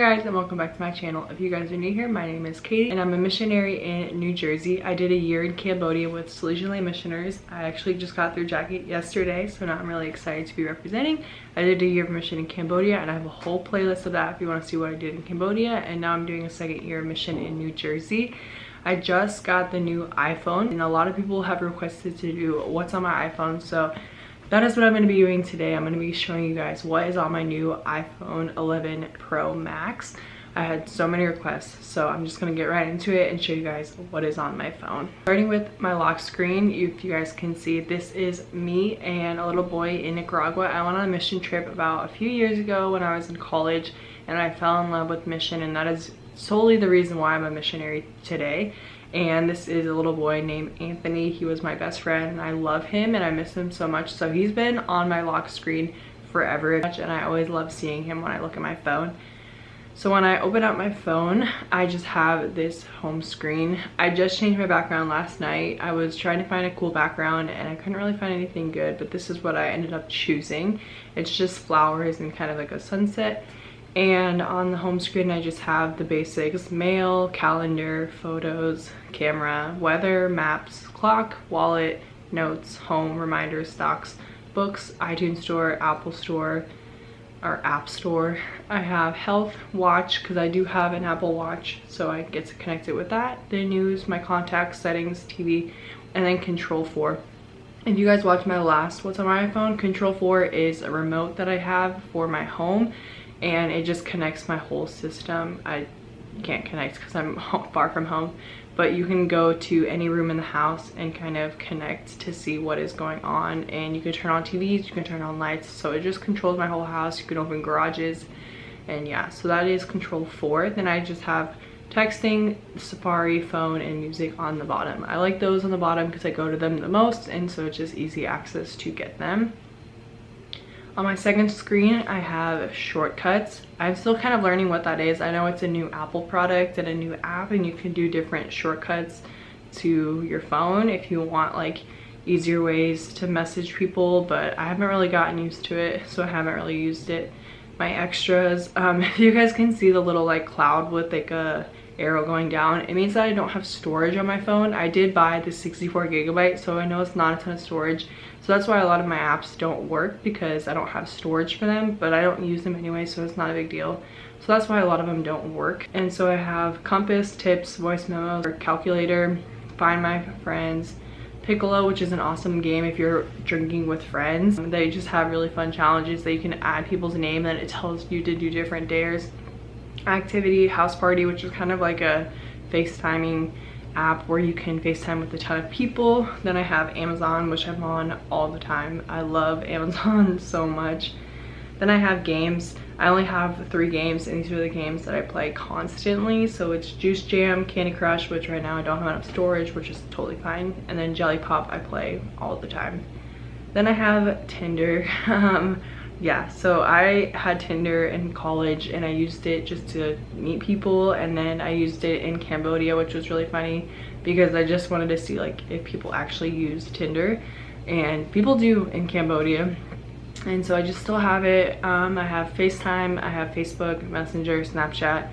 guys, and welcome back to my channel. If you guys are new here, my name is Katie and I'm a missionary in New Jersey. I did a year in Cambodia with Salesian Lay Missioners. I actually just got their jacket yesterday, so now I'm really excited to be representing. I did a year of mission in Cambodia and I have a whole playlist of that if you want to see what I did in Cambodia. And now I'm doing a second year of mission in New Jersey. I just got the new iPhone and a lot of people have requested to do what's on my iPhone, so that is what I'm going to be doing today. I'm going to be showing you guys what is on my new iPhone 11 Pro Max. I had so many requests, so I'm just going to get right into it and show you guys what is on my phone. Starting with my lock screen, if you guys can see, this is me and a little boy in Nicaragua. I went on a mission trip about a few years ago when I was in college, and I fell in love with mission, and that is solely the reason why I'm a missionary today. And this is a little boy named Anthony. He was my best friend and I love him and I miss him so much. So he's been on my lock screen forever, and I always love seeing him when I look at my phone. So when I open up my phone, I just have this home screen. I just changed my background last night. I was trying to find a cool background and I couldn't really find anything good, but this is what I ended up choosing. It's just flowers and kind of like a sunset. And on the home screen, I just have the basics: mail, calendar, photos, camera, weather, maps, clock, wallet, notes, home, reminders, stocks, books, iTunes Store, Apple Store, or App Store. I have health, watch, because I do have an Apple Watch, so I get to connect it with that. The news, my contacts, settings, TV, and then Control 4. If you guys watch my last What's on my iPhone, Control 4 is a remote that I have for my home, and it just connects my whole system. I can't connect because I'm far from home, but you can go to any room in the house and kind of connect to see what is going on, and you can turn on TVs, you can turn on lights, so it just controls my whole house. You can open garages, and yeah, so that is Control 4. Then I just have texting, Safari, phone, and music on the bottom. I like those on the bottom because I go to them the most, and so it's just easy access to get them. On my second screen, I have shortcuts. I'm still kind of learning what that is. I know it's a new Apple product and a new app, and you can do different shortcuts to your phone if you want like easier ways to message people, but I haven't really gotten used to it, so I haven't really used it. My extras, if you guys can see the little like cloud with like a arrow going down, it means that I don't have storage on my phone. I did buy the 64 gigabyte, so I know it's not a ton of storage. So that's why a lot of my apps don't work, because I don't have storage for them, but I don't use them anyway, so it's not a big deal. So that's why a lot of them don't work. And so I have compass, tips, voice memos, or calculator, find my friends, Piccolo, which is an awesome game if you're drinking with friends. They just have really fun challenges that you can add people's name and it tells you to do different dares. Activity, house party, which is kind of like a FaceTiming app where you can FaceTime with a ton of people. Then I have Amazon, which I'm on all the time. I love Amazon so much. Then I have games. I only have 3 games, and these are the games that I play constantly. So it's Juice Jam, Candy Crush, which right now I don't have enough storage, which is totally fine, and then Jelly Pop I play all the time. Then I have Tinder. Yeah, so I had Tinder in college and I used it just to meet people, and then I used it in Cambodia, which was really funny because I just wanted to see like if people actually use Tinder, and people do in Cambodia. And so I just still have it. I have FaceTime, I have Facebook, Messenger, Snapchat,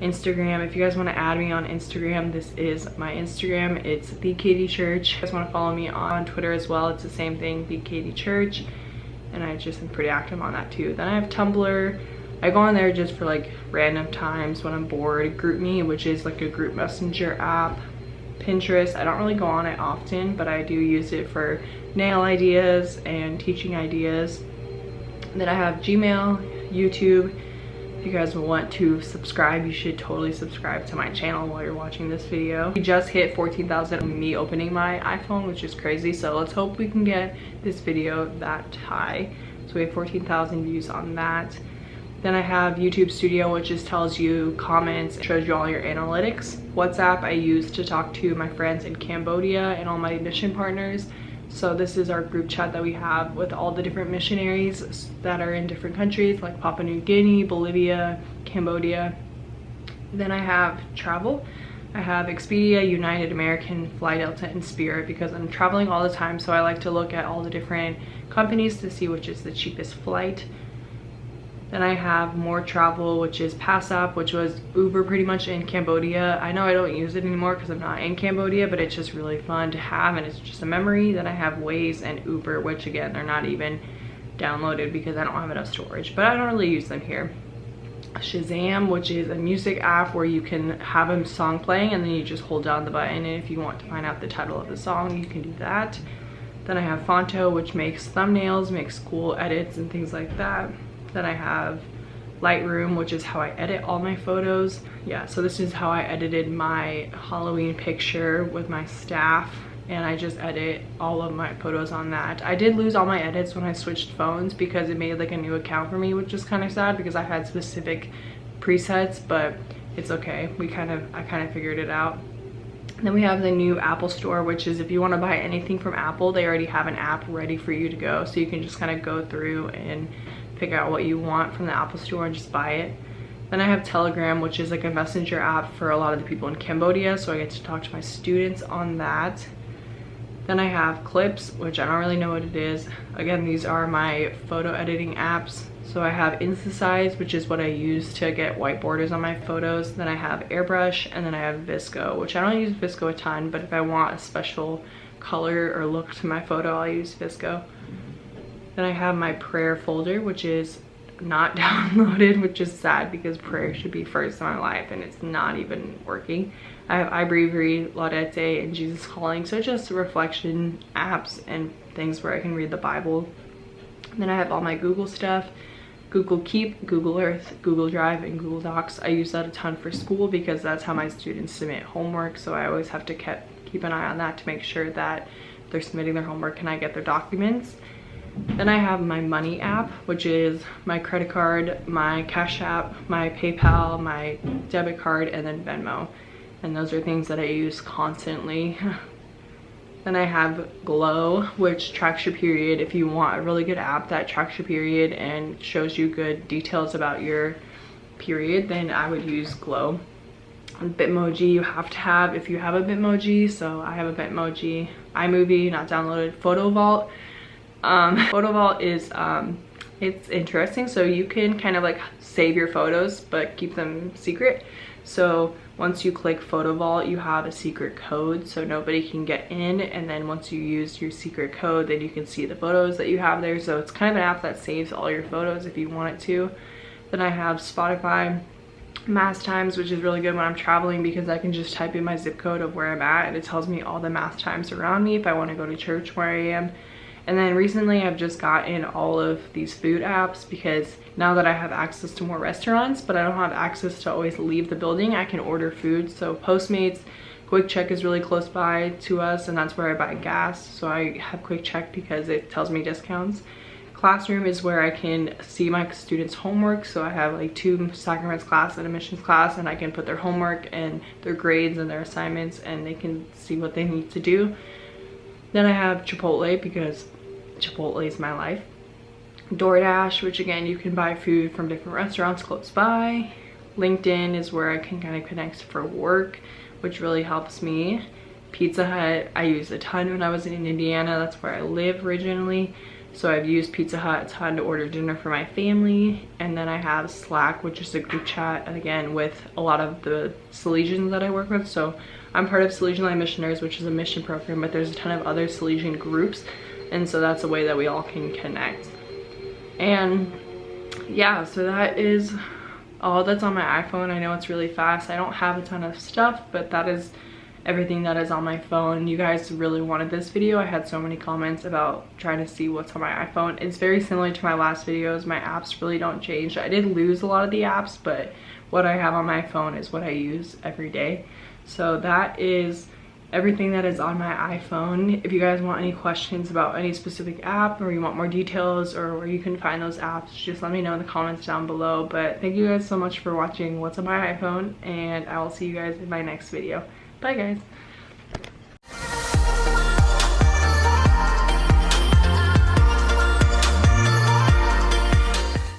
Instagram. If you guys want to add me on Instagram, this is my Instagram. It's The Katie Church. If you guys want to follow me on Twitter as well, it's the same thing, The Katie Church. And I just am pretty active on that too. Then I have Tumblr. I go on there just for like random times when I'm bored. GroupMe, which is like a group messenger app. Pinterest, I don't really go on it often, but I do use it for nail ideas and teaching ideas. Then I have Gmail, YouTube. If you guys want to subscribe, you should totally subscribe to my channel while you're watching this video. We just hit 14,000 on me opening my iPhone, which is crazy. So let's hope we can get this video that high. So we have 14,000 views on that. Then I have YouTube Studio, which just tells you comments, shows you all your analytics. WhatsApp I use to talk to my friends in Cambodia and all my mission partners. So this is our group chat that we have with all the different missionaries that are in different countries like Papua New Guinea, Bolivia, Cambodia. Then I have travel. I have Expedia, United, American, Fly Delta, and Spirit because I'm traveling all the time, so I like to look at all the different companies to see which is the cheapest flight. Then I have More Travel, which is Pass app, which was Uber pretty much in Cambodia. I know I don't use it anymore because I'm not in Cambodia, but it's just really fun to have and it's just a memory. Then I have Waze and Uber, which again, they're not even downloaded because I don't have enough storage, but I don't really use them here. Shazam, which is a music app where you can have a song playing and then you just hold down the button, and if you want to find out the title of the song, you can do that. Then I have Fonto, which makes thumbnails, makes cool edits and things like that. Then I have Lightroom, which is how I edit all my photos. Yeah, so this is how I edited my Halloween picture with my staff, and I just edit all of my photos on that. I did lose all my edits when I switched phones because it made like a new account for me, which is kind of sad because I had specific presets, but it's okay. I kind of figured it out. Then we have the new Apple Store, which is if you want to buy anything from Apple, they already have an app ready for you to go, so you can just kind of go through and pick out what you want from the Apple Store and just buy it. Then I have Telegram, which is like a messenger app for a lot of the people in Cambodia, so I get to talk to my students on that. Then I have Clips, which I don't really know what it is. Again, these are my photo editing apps. So I have InstaSize, which is what I use to get white borders on my photos. Then I have Airbrush, and then I have Visco, which I don't use Visco a ton, but if I want a special color or look to my photo, I'll use Visco. Then I have my prayer folder, which is not downloaded, which is sad because prayer should be first in my life and it's not even working. I have iBreviary, Laudete, and Jesus Calling, so just reflection apps and things where I can read the Bible. And then I have all my Google stuff, Google Keep, Google Earth, Google Drive, and Google Docs. I use that a ton for school because that's how my students submit homework, so I always have to keep an eye on that to make sure that they're submitting their homework and I get their documents. Then I have my Money app, which is my credit card, my Cash App, my PayPal, my debit card, and then Venmo. And those are things that I use constantly. Then I have Glow, which tracks your period. If you want a really good app that tracks your period and shows you good details about your period, then I would use Glow. And Bitmoji you have to have if you have a Bitmoji, so I have a Bitmoji. iMovie, not downloaded. Photo Vault. Photo Vault is it's interesting, so you can kind of like save your photos but keep them secret. So once you click Photo Vault, you have a secret code so nobody can get in, and then once you use your secret code, then you can see the photos that you have there. So it's kind of an app that saves all your photos if you want it to. Then I have Spotify Mass Times, which is really good when I'm traveling because I can just type in my zip code of where I'm at and it tells me all the Mass Times around me if I want to go to church where I am. And then recently I've just gotten all of these food apps because now that I have access to more restaurants, but I don't have access to always leave the building, I can order food. So Postmates, Quick Check is really close by to us, and that's where I buy gas. So I have Quick Check because it tells me discounts. Classroom is where I can see my students' homework. So I have like 2 sacraments class and a missions class, and I can put their homework and their grades and their assignments, and they can see what they need to do. Then I have Chipotle because Chipotle is my life. DoorDash, which again, you can buy food from different restaurants close by. LinkedIn is where I can kind of connect for work, which really helps me. Pizza Hut, I used a ton when I was in Indiana. That's where I live originally. So I've used Pizza Hut a ton to order dinner for my family. And then I have Slack, which is a group chat, and again, with a lot of the Salesians that I work with. So I'm part of Salesian Light Missionaries, which is a mission program, but there's a ton of other Salesian groups. And so that's a way that we all can connect. And yeah, so that is all that's on my iPhone. I know it's really fast. I don't have a ton of stuff, but that is everything that is on my phone. You guys really wanted this video. I had so many comments about trying to see what's on my iPhone. It's very similar to my last videos. My apps really don't change. I did lose a lot of the apps, but what I have on my phone is what I use every day. So that is everything that is on my iPhone. If you guys want any questions about any specific app, or you want more details, or where you can find those apps, just let me know in the comments down below. But thank you guys so much for watching what's on my iPhone, and I will see you guys in my next video. Bye guys.